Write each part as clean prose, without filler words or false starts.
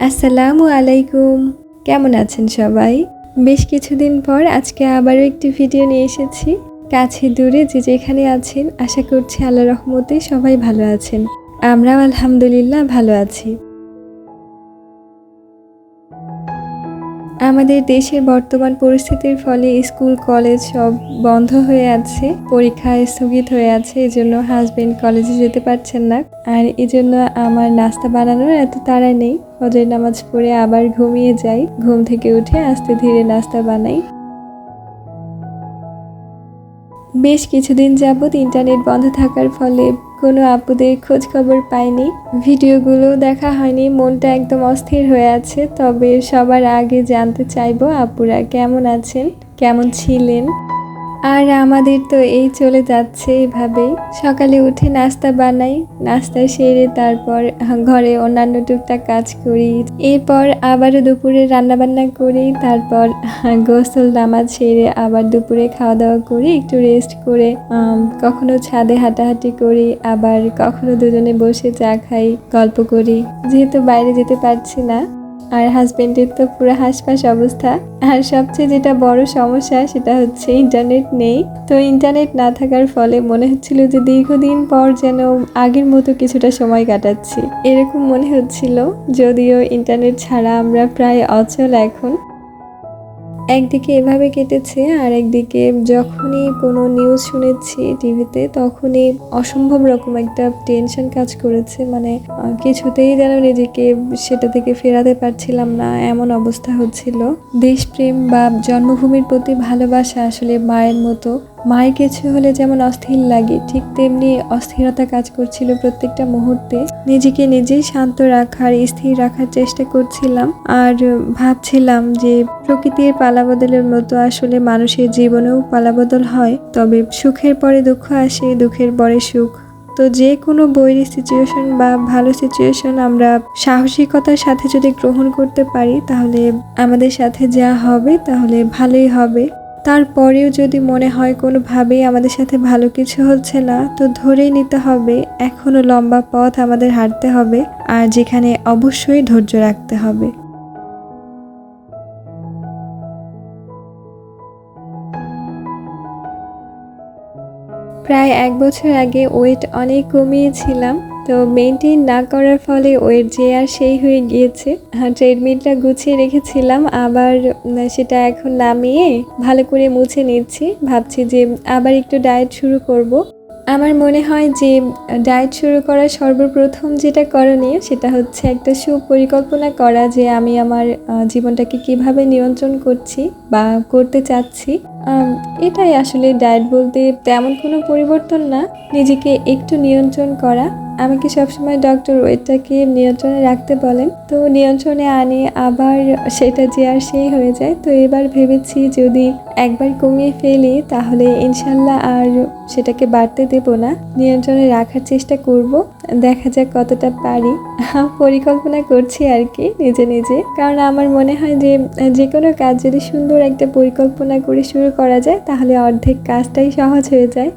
আসসালামু আলাইকুম। কেমন আছেন সবাই? বেশ কিছুদিন পর আজকে আবারও একটি ভিডিও নিয়ে এসেছি। কাছে দূরে যে যেখানে আছেন আশা করছি আল্লাহর রহমতে সবাই ভালো আছেন। আমরাও আলহামদুলিল্লাহ ভালো আছি। আমাদের দেশের বর্তমান পরিস্থিতির ফলে স্কুল কলেজ সব বন্ধ হয়ে আছে, পরীক্ষা স্থগিত হয়ে আছে, এজন্য হাজবেন্ড কলেজে যেতে পারছেন না। আর এজন্য আমার নাস্তা বানানোর এত তাড়া নেই। ফজরের নামাজ পড়ে আবার ঘুমিয়ে যাই, ঘুম থেকে উঠে আস্তে ধীরে নাস্তা বানাই। বেশ কিছুদিন যাবৎ ইন্টারনেট বন্ধ থাকার ফলে কোনো আপুদের খোঁজ খবর পাইনি, ভিডিওগুলো দেখা হয়নি, মনটা একদম অস্থির হয়ে আছে। তবে সবার আগে জানতে চাইবো আপুরা কেমন আছেন, কেমন ছিলেন। আর আমাদের তো এই চলে যাচ্ছে এভাবেই। সকালে উঠে নাস্তা বানাই, নাস্তা সেরে তারপর ঘরে অন্যান্য টুকটাক কাজ করি। এরপর আবারও দুপুরে রান্নাবান্না করি, তারপর গোসল নামাজ সেরে আবার দুপুরে খাওয়া দাওয়া করি, একটু রেস্ট করে কখনো ছাদে হাঁটাহাঁটি করি, আবার কখনো দুজনে বসে চা খাই, গল্প করি, যেহেতু বাইরে যেতে পারছি না। আর হাজবেন্ডের তো পুরো হাঁসফাঁস অবস্থা। আর সবচেয়ে যেটা বড় সমস্যা সেটা হচ্ছে ইন্টারনেট নেই। তো ইন্টারনেট না থাকার ফলে মনে হচ্ছিল যে দীর্ঘদিন পর যেন আগের মতো কিছুটা সময় কাটাচ্ছি, এরকম মনে হচ্ছিল। যদিও ইন্টারনেট ছাড়া আমরা প্রায় অচল এখন। একদিকে এভাবে কেটেছে, আর একদিকে যখনই কোনো নিউজ শুনেছি টিভিতে তখনই অসম্ভব রকম একটা টেনশন কাজ করেছে। মানে কিছুতেই যেন নিজেকে সেটা থেকে ফেরাতে পারছিলাম না, এমন অবস্থা হচ্ছিল। দেশপ্রেম বা জন্মভূমির প্রতি ভালোবাসা আসলে মায়ের মতো। মায়ের কিছু হলে যেমন অস্থির লাগে, ঠিক তেমনি অস্থিরতা কাজ করছিল প্রত্যেকটা মুহূর্তে। নিজেকে নিজেই শান্ত রাখার, স্থির রাখার চেষ্টা করছিলাম। আর ভাবছিলাম যে প্রকৃতির পালাবদলের মতো আসলে মানুষের জীবনেও পালাবদল হয়, তবে সুখের পরে দুঃখ আসে, দুঃখের পরে সুখ। তো যে কোনো বৈরী সিচুয়েশন বা ভালো সিচুয়েশন আমরা সাহসিকতার সাথে যদি গ্রহণ করতে পারি, তাহলে আমাদের সাথে যা হবে তাহলে ভালোই হবে। তারপরেও যদি মনে হয় কোনোভাবেই আমাদের সাথে ভালো কিছু হচ্ছে না, তো ধরেই নিতে হবে এখনো লম্বা পথ আমাদের হাঁটতে হবে, আর যেখানে অবশ্যই ধৈর্য রাখতে হবে। প্রায় 1 বছর আগে ওয়েট অনেক কমিয়েছিলাম। তো মেনটেন না করার ফলে ওয়েট যে আর সেই হয়ে গিয়েছে। ট্রেডমিলটা গুছিয়ে রেখেছিলাম, আবার সেটা এখন নামিয়ে ভালো করে মুছে নিচ্ছি। ভাবছি যে আবার একটু ডায়েট শুরু করব। আমার মনে হয় যে ডায়েট শুরু করার সর্বপ্রথম যেটা করণীয় সেটা হচ্ছে একটা সুপরিকল্পনা করা, যে আমি আমার জীবনটাকে কিভাবে নিয়ন্ত্রণ করছি বা করতে চাচ্ছি। এটাই আসলে ডায়েট বলতে, তেমন কোনো পরিবর্তন না, নিজেকে একটু নিয়ন্ত্রণ করা। আমাকে সবসময় ডক্টর ওয়েটটাকে নিয়ন্ত্রণে রাখতে বলেন, তো নিয়ন্ত্রণে আনে, আবার সেটা যে আর সেই হয়ে যায়। তো এবার ভেবেছি যদি একবার কমিয়ে ফেলি তাহলে ইনশাল্লাহ আর সেটাকে বাড়তে দেব না, নিয়ন্ত্রণে রাখার চেষ্টা করব। দেখা যাক কতটা পারি। পরিকল্পনা করছি আর কি নিজে নিজে, কারণ আমার মনে হয় যে যে কোনো কাজ যদি সুন্দর একটা পরিকল্পনা করে শুরু করা যায় তাহলে অর্ধেক কাজটাই সহজ হয়ে যায়।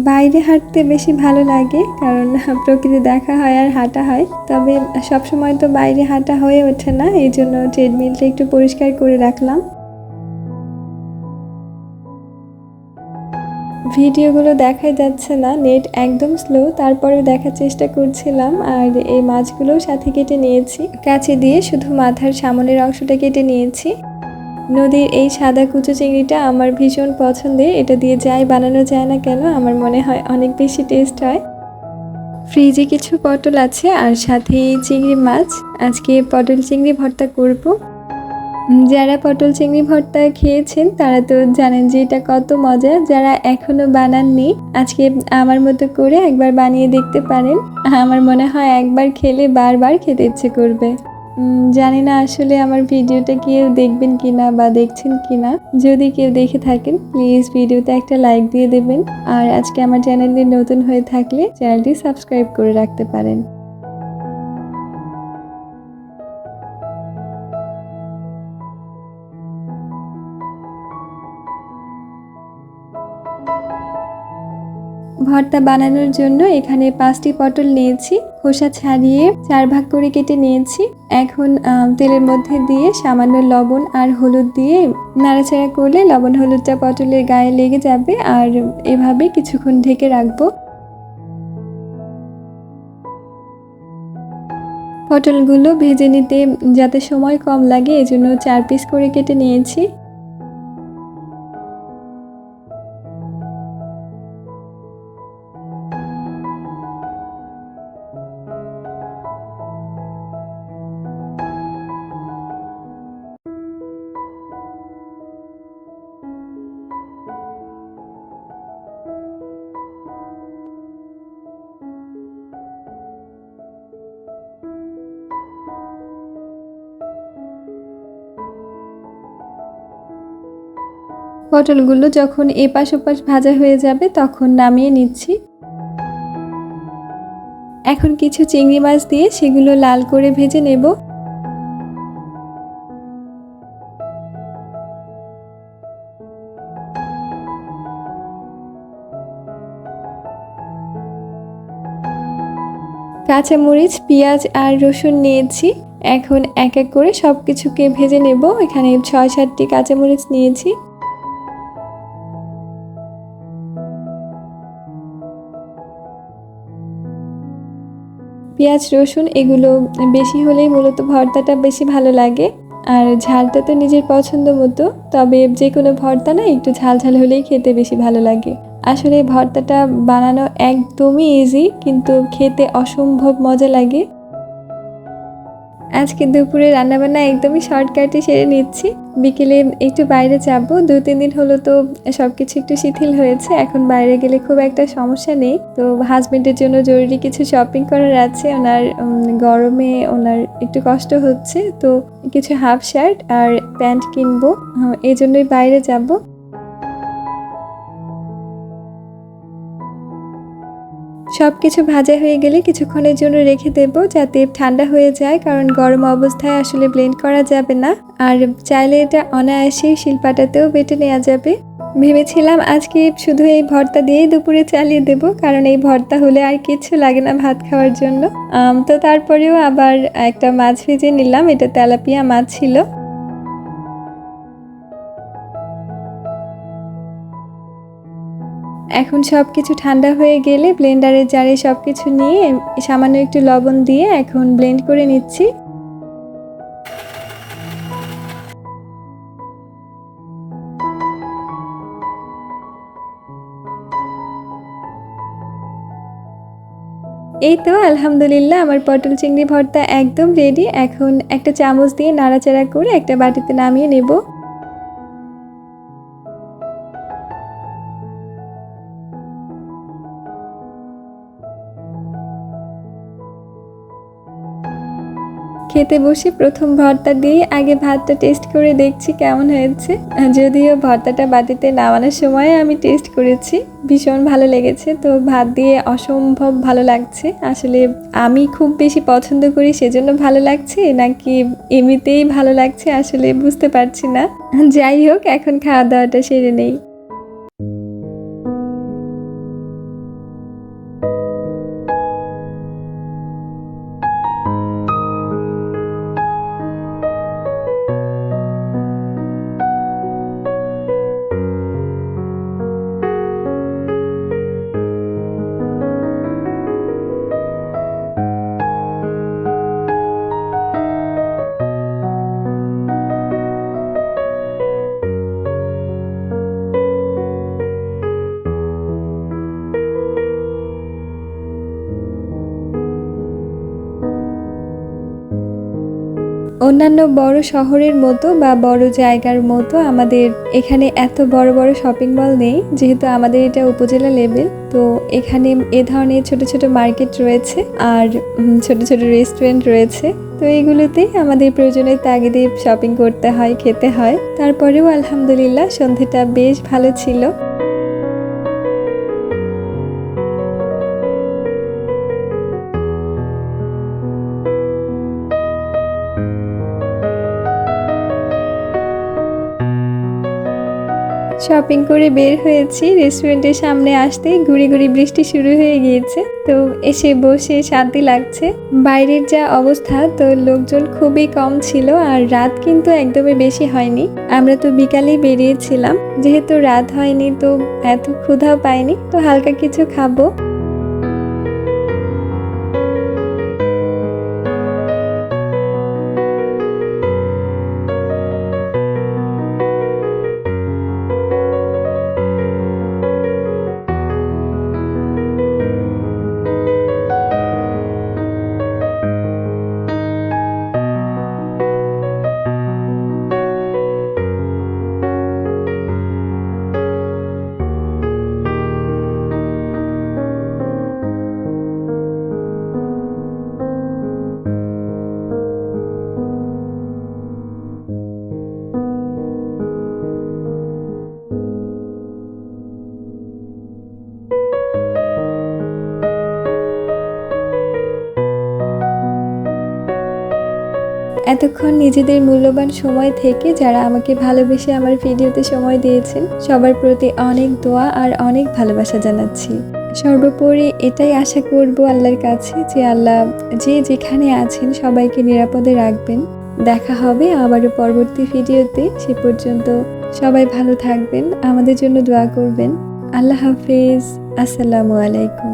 বাইরে হাঁটতে বেশি ভালো লাগে, কারণ প্রকৃতি দেখা হয় আর হাঁটা হয়। তবে সবসময় তো বাইরে হাঁটা হয়ে ওঠে না, এই জন্য ট্রেডমিলটা একটু পরিষ্কার করে রাখলাম। ভিডিওগুলো দেখাই যাচ্ছে না, নেট একদম স্লো, তারপরেও দেখার চেষ্টা করছিলাম। আর এই মাছগুলোও সাথে কেটে নিয়েছি, কাছে দিয়ে শুধু মাথার সামনের অংশটা কেটে নিয়েছি। নদীর এই সাদা কুচো চিংড়িটা আমার ভীষণ পছন্দের, এটা দিয়ে যাই বানানো যায় না কেন আমার মনে হয় অনেক বেশি টেস্ট হয়। ফ্রিজে কিছু পটল আছে আর সাথে চিংড়ি মাছ। আজকে পটল চিংড়ি ভর্তা করব। যারা পটল চিংড়ি ভর্তা খেয়েছেন তারা তো জানেন যে এটা কত মজা। যারা এখনো বানাননি, আজকে আমার মতো করে একবার বানিয়ে দেখতে পারেন। আমার মনে হয় একবার খেলে বারবার খেতে ইচ্ছে করবে। জানি না আসলে আমার ভিডিওটা কেউ দেখবেন কিনা বা দেখছেন কিনা। যদি কেউ দেখে থাকেন প্লিজ ভিডিওতে একটা লাইক দিয়ে দেবেন, আর আজকে আমার চ্যানেলে নতুন হয়ে থাকলে চ্যানেলটি সাবস্ক্রাইব করে রাখতে পারেন। ভর্তা বানানোর জন্য এখানে 5টি পটল নিয়েছি, খোসা ছাড়িয়ে 4 ভাগ করে কেটে নিয়েছি। এখন তেলের মধ্যে দিয়ে সামান্য লবণ আর হলুদ দিয়ে নাড়াচাড়া করলে লবণ হলুদটা পটলের গায়ে লেগে যাবে, আর এভাবে কিছুক্ষণ ঢেকে রাখবো। পটলগুলো ভেজে নিতে যাতে সময় কম লাগে এজন্য 4 পিস করে কেটে নিয়েছি। পটলগুলো যখন এপাশ ওপাশ ভাজা হয়ে যাবে তখন নামিয়ে নিচ্ছি। এখন কিছু চিংড়ি মাছ দিয়ে সেগুলো লাল করে ভেজে নেব। কাঁচামরিচ, পেঁয়াজ আর রসুন নিয়েছি। এখন এক এক করে সব কিছুকে ভেজে নেব। এখানে 6-7টি কাঁচামরিচ নিয়েছি। পেঁয়াজ রসুন এগুলো বেশি হলেই মূলত ভর্তাটা বেশি ভালো লাগে, আর ঝালটা তো নিজের পছন্দ মতো, তবে যে কোনো ভর্তা না একটু ঝাল ঝাল হলেই খেতে বেশি ভালো লাগে। আসলে ভর্তাটা বানানো একদমই ইজি, কিন্তু খেতে অসম্ভব মজা লাগে। আজকে দুপুরে রান্নাবান্না একদমই শর্টকাটে সেরে নিচ্ছি। বিকেলে একটু বাইরে যাব, 2-3 দিন হলো তো সবকিছু একটু শিথিল হয়েছে। এখন বাইরে গেলে খুব একটা সমস্যা নেই। তো হাজবেন্ডের জন্য জরুরি কিছু শপিং করার আছে। ওনার গরমে ওনার একটু কষ্ট হচ্ছে, তো কিছু হাফ শার্ট আর প্যান্ট কিনবো, এই জন্যই বাইরে যাব। সবকিছু ভাজা হয়ে গেলে কিছুক্ষণের জন্য রেখে দেব যাতে ঠান্ডা হয়ে যায়, কারণ গরম অবস্থায় আসলে ব্লেন্ড করা যাবে না। আর চাইলে এটা অনায়াসেই শিলপাটাতেও বেটে নেওয়া যাবে। ভেবেছিলাম আজকে শুধু এই ভর্তা দিয়েই দুপুরে চালিয়ে দেব, কারণ এই ভর্তা হলে আর কিছু লাগে না ভাত খাওয়ার জন্য। তো তারপরেও আবার একটা মাছ ভেজে নিলাম, এটা তেলাপিয়া মাছ ছিল। এখন সব কিছু ঠান্ডা হয়ে গেলে ব্লেন্ডারের জারে সব কিছু নিয়ে সামান্য একটু লবণ দিয়ে এখন ব্লেন্ড করে নিচ্ছি। এই তো আলহামদুলিল্লাহ আমার পটল চিংড়ি ভর্তা একদম রেডি। এখন একটা চামচ দিয়ে নাড়াচাড়া করে একটা বাটিতে নামিয়ে নেব। খেতে বসে প্রথম ভর্তা দিয়ে আগে ভাতটা টেস্ট করে দেখছি কেমন হয়েছে। যদিও ভর্তাটা বাটিতে নামানোর সময় আমি টেস্ট করেছি, ভীষণ ভালো লেগেছে। তো ভাত দিয়ে অসম্ভব ভালো লাগছে। আসলে আমি খুব বেশি পছন্দ করি সেজন্য ভালো লাগছে, নাকি এমনিতেই ভালো লাগছে আসলে বুঝতে পারছি না। যাই হোক, এখন খাওয়া দাওয়াটা সেরে নেই। অন্যান্য বড় শহরের মতো বা বড় জায়গার মতো আমাদের এখানে এত বড় বড় শপিং মল নেই, যেহেতু আমাদের এটা উপজেলা লেভেল। তো এখানে এ ধরনের ছোট ছোট মার্কেট রয়েছে আর ছোট ছোট রেস্টুরেন্ট রয়েছে। তো এইগুলোতেই আমাদের প্রয়োজনের তাগিদে শপিং করতে হয়, খেতে হয়। তারপরেও আলহামদুলিল্লাহ সন্ধেটা বেশ ভালো ছিল। শপিং করে বের হয়েছি, রেস্টুরেন্টের সামনে আসতেই গুড়ি গুড়ি বৃষ্টি শুরু হয়ে গিয়েছে। তো এসে বসে শান্তি লাগছে। বাইরের যা অবস্থা, তো লোকজন খুবই কম ছিল আর রাত কিন্তু একদমই বেশি হয়নি। আমরা তো বিকালেই বেরিয়েছিলাম, যেহেতু রাত হয়নি তো এত ক্ষুধাও পাইনি, তো হালকা কিছু খাবো। এতক্ষণ নিজেদের মূল্যবান সময় থেকে যারা আমাকে ভালোবেসে আমার ভিডিওতে সময় দিয়েছেন, সবার প্রতি অনেক দোয়া আর অনেক ভালোবাসা জানাচ্ছি। সর্বোপরি এটাই আশা করব আল্লাহর কাছে যে আল্লাহ যে যেখানে আছেন সবাইকে নিরাপদে রাখবেন। দেখা হবে আবারও পরবর্তী ভিডিওতে। সে পর্যন্ত সবাই ভালো থাকবেন, আমাদের জন্য দোয়া করবেন। আল্লাহ হাফেজ। আসসালামু আলাইকুম।